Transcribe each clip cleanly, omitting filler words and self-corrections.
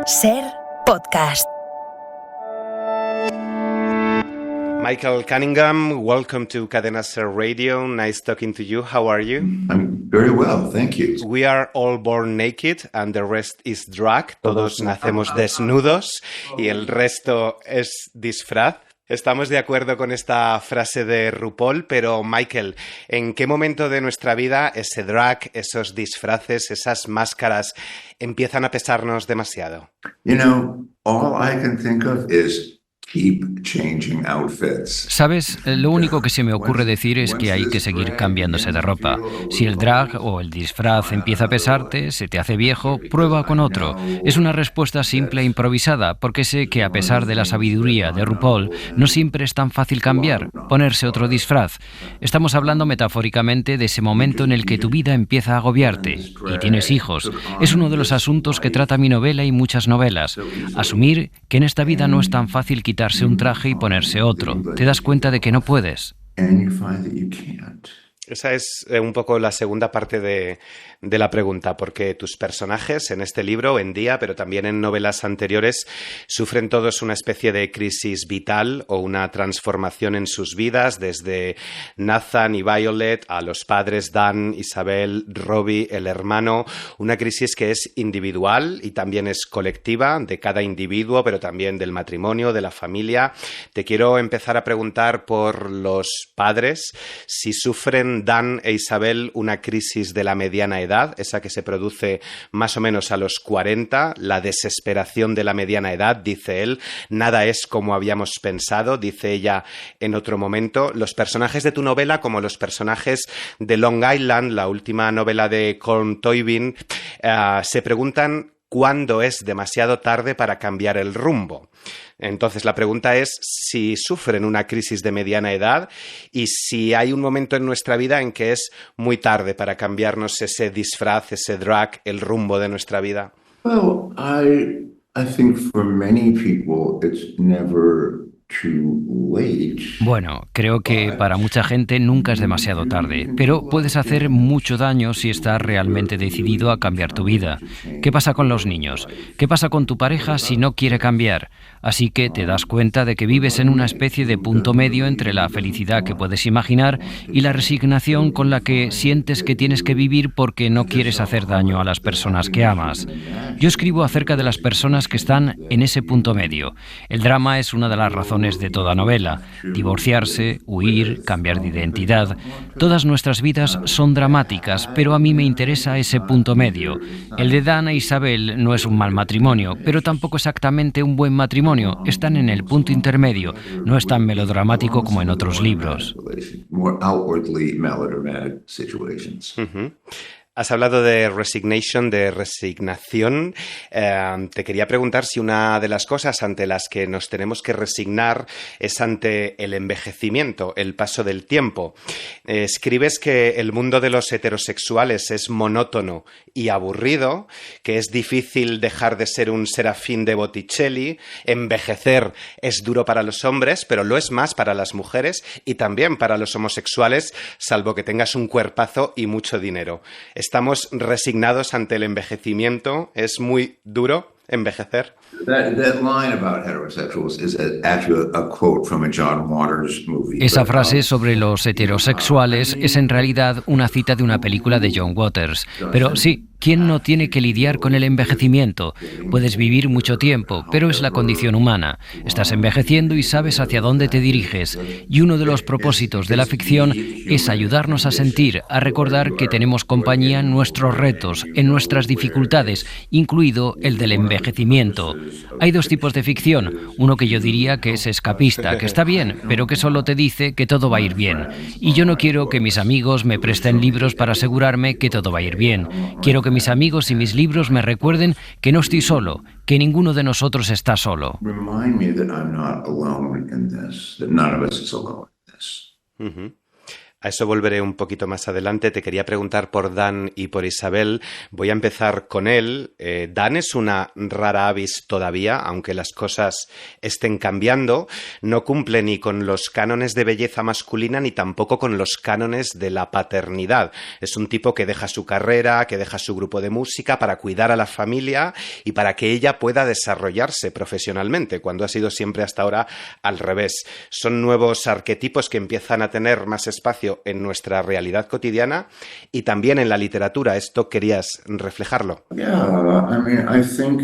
Ser Podcast. Michael Cunningham, welcome to Cadena Ser Radio. Nice talking to you. How are you? I'm very well, thank you. We are all born naked and the rest is drag. Todos nacemos desnudos y el resto es disfraz. Estamos de acuerdo con esta frase de RuPaul, pero Michael, ¿en qué momento de nuestra vida ese drag, esos disfraces, esas máscaras empiezan a pesarnos demasiado? You know, all I can think of is keep changing outfits. ¿Sabes? Lo único que se me ocurre decir es que hay que seguir cambiándose de ropa. Si el drag o el disfraz empieza a pesarte, se te hace viejo, prueba con otro. Es una respuesta simple e improvisada, porque sé que a pesar de la sabiduría de RuPaul, no siempre es tan fácil cambiar, ponerse otro disfraz. Estamos hablando metafóricamente de ese momento en el que tu vida empieza a agobiarte y tienes hijos. Es uno de los asuntos que trata mi novela y muchas novelas. Asumir que en esta vida no es tan fácil quitarse un traje y ponerse otro. Te das cuenta de que no puedes. Esa es un poco la segunda parte de la pregunta, porque tus personajes en este libro, en Día, pero también en novelas anteriores, sufren todos una especie de crisis vital o una transformación en sus vidas, desde Nathan y Violet a los padres Dan, Isabel, Robbie, el hermano, una crisis que es individual y también es colectiva, de cada individuo, pero también del matrimonio, de la familia. Te quiero empezar a preguntar por los padres, si sufren Dan e Isabel una crisis de la mediana edad, esa que se produce más o menos a los 40, la desesperación de la mediana edad, dice él, nada es como habíamos pensado, dice ella en otro momento. Los personajes de tu novela, como los personajes de Long Island, la última novela de Colm Toibin, se preguntan ¿cuándo es demasiado tarde para cambiar el rumbo? Entonces, la pregunta es si sufren una crisis de mediana edad y si hay un momento en nuestra vida en que es muy tarde para cambiarnos ese disfraz, ese drag, el rumbo de nuestra vida. Well, I think for many people it's never too late. Bueno, creo que para mucha gente nunca es demasiado tarde, pero puedes hacer mucho daño si estás realmente decidido a cambiar tu vida. ¿Qué pasa con los niños? ¿Qué pasa con tu pareja si no quiere cambiar? Así que te das cuenta de que vives en una especie de punto medio entre la felicidad que puedes imaginar y la resignación con la que sientes que tienes que vivir porque no quieres hacer daño a las personas que amas. Yo escribo acerca de las personas que están en ese punto medio. El drama es una de las razones de toda novela. Divorciarse, huir, cambiar de identidad. Todas nuestras vidas son dramáticas, pero a mí me interesa ese punto medio. El de Dan e Isabel no es un mal matrimonio, pero tampoco exactamente un buen matrimonio. Están en el punto intermedio. No es tan melodramático como en otros libros. Uh-huh. Has hablado de resignación. Te quería preguntar si una de las cosas ante las que nos tenemos que resignar es ante el envejecimiento, el paso del tiempo. Escribes que el mundo de los heterosexuales es monótono y aburrido, que es difícil dejar de ser un Serafín de Botticelli, envejecer es duro para los hombres, pero lo es más para las mujeres y también para los homosexuales, salvo que tengas un cuerpazo y mucho dinero. ¿Estamos resignados ante el envejecimiento? ¿Es muy duro envejecer? Esa frase sobre los heterosexuales es en realidad una cita de una película de John Waters. Pero sí, ¿quién no tiene que lidiar con el envejecimiento? Puedes vivir mucho tiempo, pero es la condición humana. Estás envejeciendo y sabes hacia dónde te diriges. Y uno de los propósitos de la ficción es ayudarnos a sentir, a recordar que tenemos compañía en nuestros retos, en nuestras dificultades, incluido el del envejecimiento. Hay dos tipos de ficción. Uno que yo diría que es escapista, que está bien, pero que solo te dice que todo va a ir bien. Y yo no quiero que mis amigos me presten libros para asegurarme que todo va a ir bien. Quiero que mis amigos y mis libros me recuerden que no estoy solo, que ninguno de nosotros está solo. Uh-huh. A eso volveré un poquito más adelante. Te quería preguntar por Dan y por Isabel. Voy a empezar con él. Dan es una rara avis todavía, aunque las cosas estén cambiando. No cumple ni con los cánones de belleza masculina ni tampoco con los cánones de la paternidad. Es un tipo que deja su carrera, que deja su grupo de música para cuidar a la familia y para que ella pueda desarrollarse profesionalmente, cuando ha sido siempre hasta ahora al revés. Son nuevos arquetipos que empiezan a tener más espacio en nuestra realidad cotidiana y también en la literatura. ¿Esto querías reflejarlo? Yeah, I mean, I think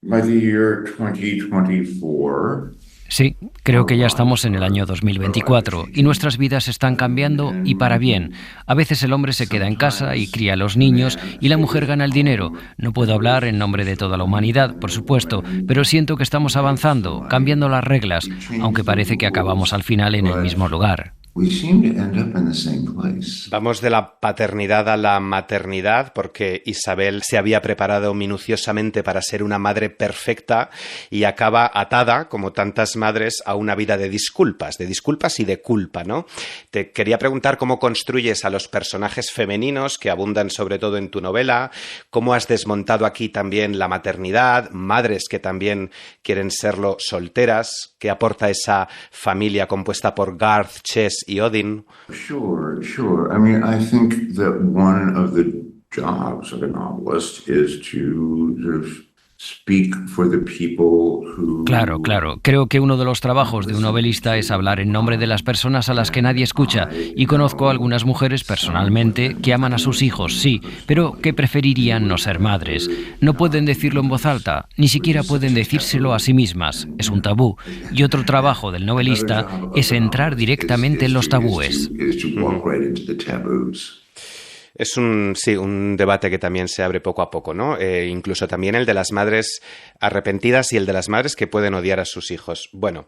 by the year 2024. Sí, creo que ya estamos en el año 2024 y nuestras vidas están cambiando y para bien. A veces el hombre se queda en casa y cría a los niños y la mujer gana el dinero. No puedo hablar en nombre de toda la humanidad, por supuesto, pero siento que estamos avanzando, cambiando las reglas, aunque parece que acabamos al final en el mismo lugar. Vamos de la paternidad a la maternidad porque Isabel se había preparado minuciosamente para ser una madre perfecta y acaba atada, como tantas madres, a una vida de disculpas y de culpa, ¿no? Te quería preguntar cómo construyes a los personajes femeninos que abundan sobre todo en tu novela, cómo has desmontado aquí también la maternidad, madres que también quieren serlo solteras, qué aporta esa familia compuesta por Garth, Chess y Odin. Sure. I mean, I think that one of the jobs of a novelist is to sort of speak for the people who... Claro. Creo que uno de los trabajos de un novelista es hablar en nombre de las personas a las que nadie escucha. Y conozco a algunas mujeres personalmente que aman a sus hijos, sí, pero que preferirían no ser madres. No pueden decirlo en voz alta, ni siquiera pueden decírselo a sí mismas. Es un tabú. Y otro trabajo del novelista es entrar directamente en los tabúes. Es un debate que también se abre poco a poco, ¿no? Incluso también el de las madres arrepentidas y el de las madres que pueden odiar a sus hijos. Bueno,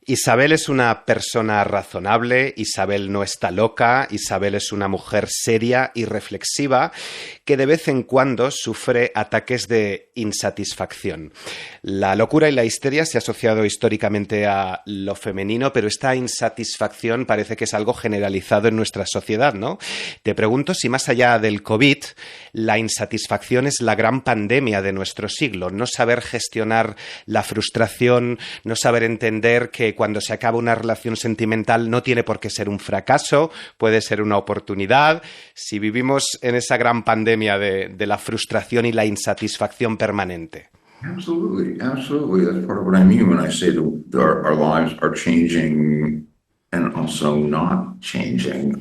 Isabel es una persona razonable, Isabel no está loca, Isabel es una mujer seria y reflexiva que de vez en cuando sufre ataques de insatisfacción. La locura y la histeria se ha asociado históricamente a lo femenino, pero esta insatisfacción parece que es algo generalizado en nuestra sociedad, ¿no? Te pregunto si más allá del COVID, la insatisfacción es la gran pandemia de nuestro siglo, no saber gestionar la frustración, no saber entender que cuando se acaba una relación sentimental no tiene por qué ser un fracaso, puede ser una oportunidad. Si vivimos en esa gran pandemia de la frustración y la insatisfacción permanente. Absolutely. That's part of what I mean when I say that our lives are changing and also not changing.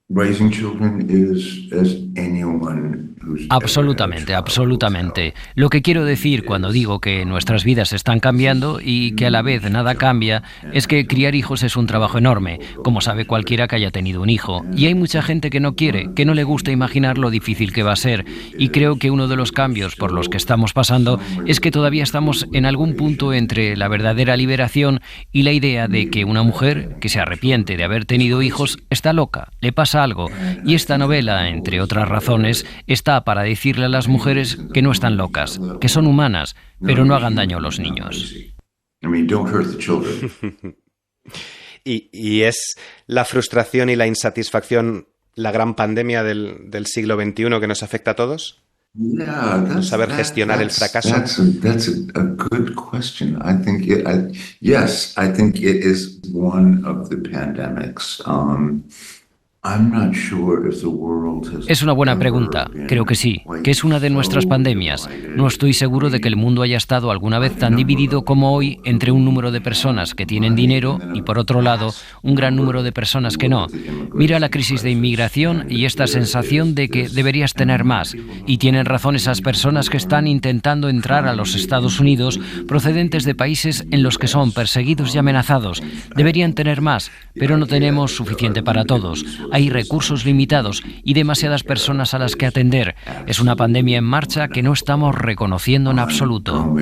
Raising children is as anyone who's... Absolutamente. Lo que quiero decir cuando digo que nuestras vidas están cambiando y que a la vez nada cambia es que criar hijos es un trabajo enorme, como sabe cualquiera que haya tenido un hijo. Y hay mucha gente que no quiere, que no le gusta imaginar lo difícil que va a ser. Y creo que uno de los cambios por los que estamos pasando es que todavía estamos en algún punto entre la verdadera liberación y la idea de que una mujer que se arrepiente de haber tenido hijos está loca, le pasa algo. Y esta novela, entre otras razones, está para decirle a las mujeres que no están locas, que son humanas, pero no hagan daño a los niños. ¿Y es la frustración y la insatisfacción la gran pandemia del siglo XXI que nos afecta a todos? Yeah, saber gestionar el fracaso. That's a good question. I think it is one of the pandemics. Es una buena pregunta. Creo que sí, que es una de nuestras pandemias. No estoy seguro de que el mundo haya estado alguna vez tan dividido como hoy entre un número de personas que tienen dinero y, por otro lado, un gran número de personas que no. Mira la crisis de inmigración y esta sensación de que deberías tener más. Y tienen razón esas personas que están intentando entrar a los Estados Unidos procedentes de países en los que son perseguidos y amenazados. Deberían tener más, pero no tenemos suficiente para todos. Hay recursos limitados y demasiadas personas a las que atender. Es una pandemia en marcha que no estamos reconociendo en absoluto.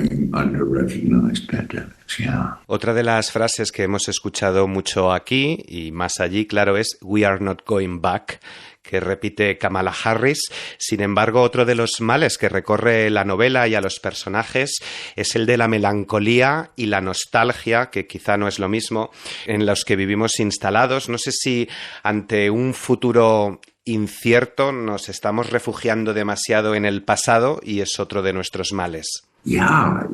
Otra de las frases que hemos escuchado mucho aquí y más allí, claro, es "We are not going back", que repite Kamala Harris. Sin embargo, otro de los males que recorre la novela y a los personajes es el de la melancolía y la nostalgia, que quizá no es lo mismo, en los que vivimos instalados. No sé si ante un futuro incierto nos estamos refugiando demasiado en el pasado y es otro de nuestros males. Yeah.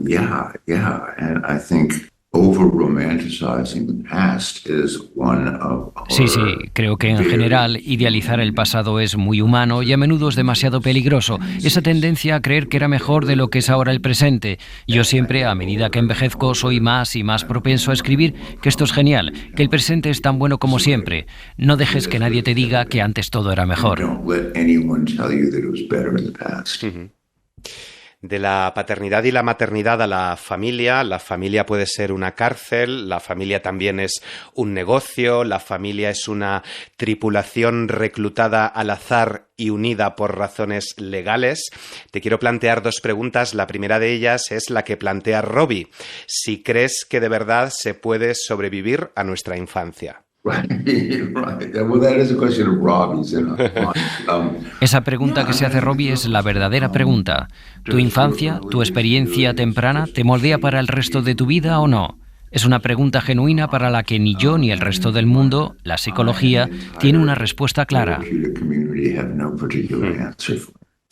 And I think over-romanticizing the past is one of our... Sí, creo que en general idealizar el pasado es muy humano y a menudo es demasiado peligroso. Esa tendencia a creer que era mejor de lo que es ahora el presente. Yo siempre, a medida que envejezco, soy más y más propenso a escribir que esto es genial, que el presente es tan bueno como siempre. No dejes que nadie te diga que antes todo era mejor. Don't let anyone tell you that it was better in the past. De la paternidad y la maternidad a la familia puede ser una cárcel, la familia también es un negocio, la familia es una tripulación reclutada al azar y unida por razones legales. Te quiero plantear dos preguntas. La primera de ellas es la que plantea Robbie. Si crees que de verdad se puede sobrevivir a nuestra infancia. Right. Well, that is a question of Robbie's. Esa pregunta que se hace Robbie es la verdadera pregunta. ¿Tu infancia, tu experiencia temprana, te moldea para el resto de tu vida o no? Es una pregunta genuina para la que ni yo ni el resto del mundo, la psicología, tiene una respuesta clara.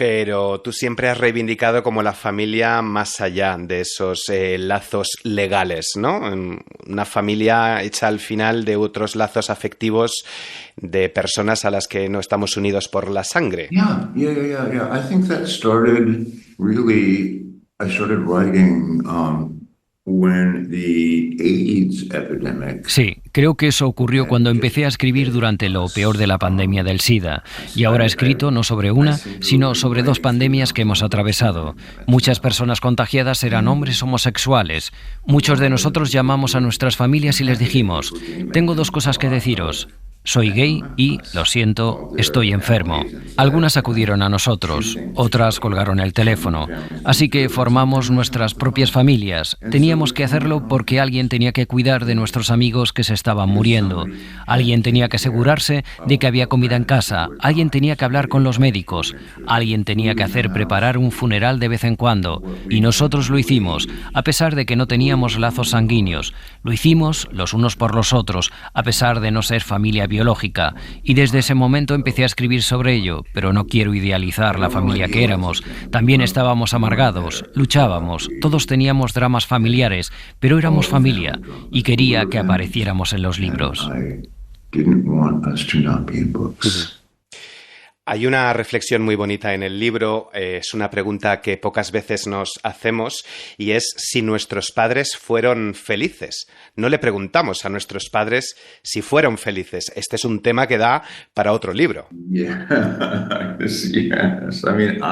Pero tú siempre has reivindicado como la familia más allá de esos lazos legales, ¿no? Una familia hecha al final de otros lazos afectivos de personas a las que no estamos unidos por la sangre. Yeah. I think that started I started writing when the AIDS epidemic. Sí, creo que eso ocurrió cuando empecé a escribir durante lo peor de la pandemia del SIDA. Y ahora he escrito no sobre una, sino sobre dos pandemias que hemos atravesado. Muchas personas contagiadas eran hombres homosexuales. Muchos de nosotros llamamos a nuestras familias y les dijimos: tengo dos cosas que deciros. Soy gay y, lo siento, estoy enfermo. Algunas acudieron a nosotros, otras colgaron el teléfono. Así que formamos nuestras propias familias. Teníamos que hacerlo porque alguien tenía que cuidar de nuestros amigos que se estaban muriendo. Alguien tenía que asegurarse de que había comida en casa. Alguien tenía que hablar con los médicos. Alguien tenía que hacer preparar un funeral de vez en cuando. Y nosotros lo hicimos, a pesar de que no teníamos lazos sanguíneos. Lo hicimos los unos por los otros, a pesar de no ser familia biológica, y desde ese momento empecé a escribir sobre ello, pero no quiero idealizar la familia que éramos. También estábamos amargados, luchábamos, todos teníamos dramas familiares, pero éramos familia, y quería que apareciéramos en los libros. Hay una reflexión muy bonita en el libro, es una pregunta que pocas veces nos hacemos y es si nuestros padres fueron felices. No le preguntamos a nuestros padres si fueron felices. Este es un tema que da para otro libro. Yes. I mean,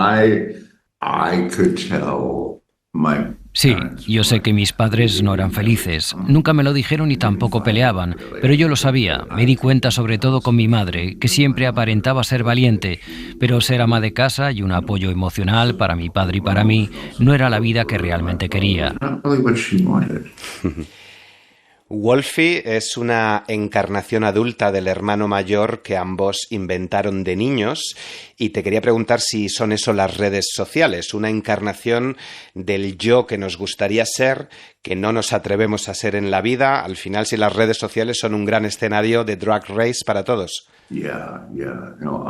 I could tell my... Sí, yo sé que mis padres no eran felices. Nunca me lo dijeron y tampoco peleaban, pero yo lo sabía. Me di cuenta sobre todo con mi madre, que siempre aparentaba ser valiente, pero ser ama de casa y un apoyo emocional para mi padre y para mí no era la vida que realmente quería. Wolfie es una encarnación adulta del hermano mayor que ambos inventaron de niños y te quería preguntar si son eso las redes sociales, una encarnación del yo que nos gustaría ser, que no nos atrevemos a ser en la vida, al final si las redes sociales son un gran escenario de drag race para todos. Yeah. No,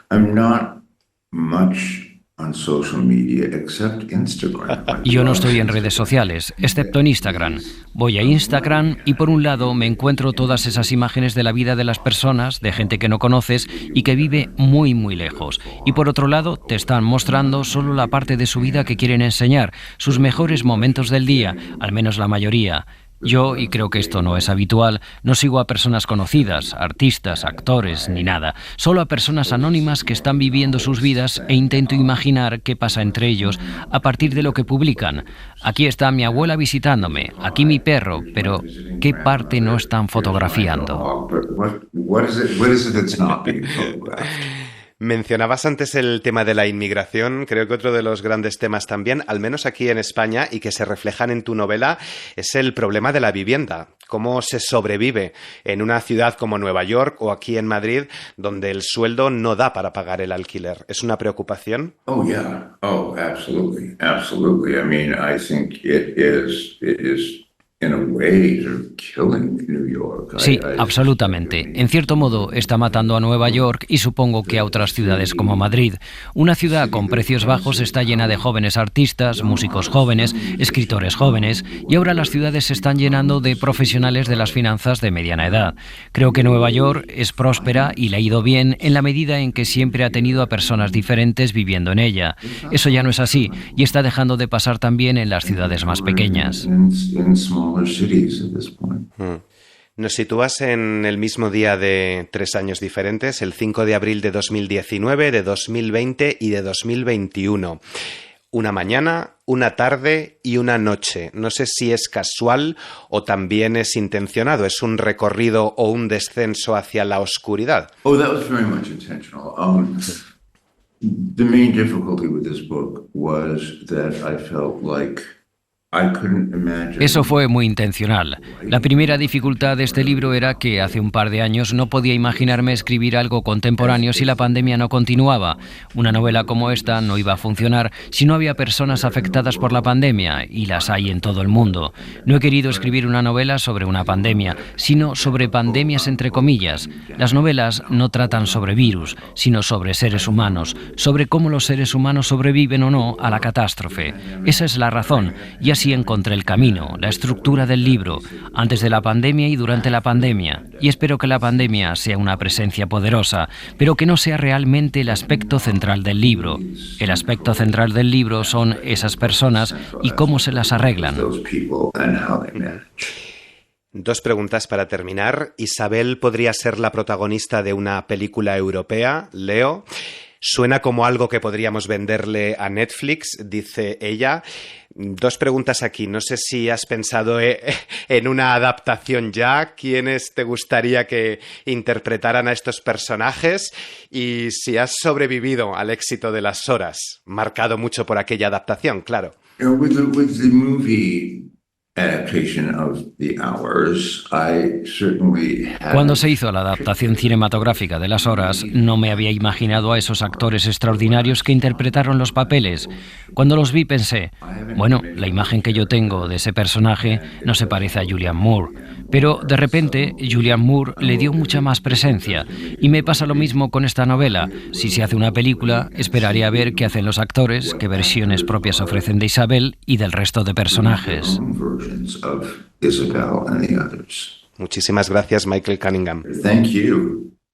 I'm not much on social media except Instagram. Yo no estoy en redes sociales, excepto en Instagram. Voy a Instagram y por un lado me encuentro todas esas imágenes de la vida de las personas, de gente que no conoces y que vive muy, muy lejos. Y por otro lado te están mostrando solo la parte de su vida que quieren enseñar, sus mejores momentos del día, al menos la mayoría. Yo, y creo que esto no es habitual, no sigo a personas conocidas, artistas, actores, ni nada. Solo a personas anónimas que están viviendo sus vidas e intento imaginar qué pasa entre ellos a partir de lo que publican. Aquí está mi abuela visitándome, aquí mi perro, pero ¿qué parte no están fotografiando? Mencionabas antes el tema de la inmigración, creo que otro de los grandes temas también, al menos aquí en España, y que se reflejan en tu novela, es el problema de la vivienda. cómo se sobrevive en una ciudad como Nueva York o aquí en Madrid, donde el sueldo no da para pagar el alquiler. ¿Es una preocupación? Oh, yeah. Oh, absolutely. Absolutely. I mean, I think it is in a way sort of killing New York. Sí, absolutamente. En cierto modo está matando a Nueva York y supongo que a otras ciudades como Madrid. Una ciudad con precios bajos está llena de jóvenes artistas, músicos jóvenes, escritores jóvenes, y ahora las ciudades se están llenando de profesionales de las finanzas de mediana edad. Creo que Nueva York es próspera y le ha ido bien en la medida en que siempre ha tenido a personas diferentes viviendo en ella. Eso ya no es así y está dejando de pasar también en las ciudades más pequeñas. Nos sitúas en el mismo día de 3 años diferentes, el 5 de abril de 2019, de 2020 y de 2021. Una mañana, una tarde y una noche. No sé si es casual o también es intencionado. ¿Es un recorrido o un descenso hacia la oscuridad? Oh, that was very much intentional. The main difficulty with this book was that I felt like Eso fue muy intencional. La primera dificultad de este libro era que hace un par de años no podía imaginarme escribir algo contemporáneo si la pandemia no continuaba. Una novela como esta no iba a funcionar si no había personas afectadas por la pandemia, y las hay en todo el mundo. No he querido escribir una novela sobre una pandemia, sino sobre pandemias entre comillas. Las novelas no tratan sobre virus, sino sobre seres humanos, sobre cómo los seres humanos sobreviven o no a la catástrofe. Esa es la razón, y así encontré el camino, la estructura del libro, antes de la pandemia y durante la pandemia. Y espero que la pandemia sea una presencia poderosa, pero que no sea realmente el aspecto central del libro. El aspecto central del libro son esas personas y cómo se las arreglan. 2 preguntas para terminar. Isabel podría ser la protagonista de una película europea, Leo. Suena como algo que podríamos venderle a Netflix, dice ella. 2 preguntas aquí. No sé si has pensado en una adaptación ya. ¿Quiénes te gustaría que interpretaran a estos personajes? Y si has sobrevivido al éxito de Las Horas, marcado mucho por aquella adaptación, claro. With the movie adaptation of The Hours, I certainly had... Cuando se hizo la adaptación cinematográfica de Las Horas, no me había imaginado a esos actores extraordinarios que interpretaron los papeles. Cuando los vi pensé, bueno, la imagen que yo tengo de ese personaje no se parece a Julianne Moore. Pero de repente Julianne Moore le dio mucha más presencia. Y me pasa lo mismo con esta novela. Si se hace una película, esperaré a ver qué hacen los actores, qué versiones propias ofrecen de Isabel y del resto de personajes. Of Isabel and the others. Muchísimas gracias, Michael Cunningham. Thank you.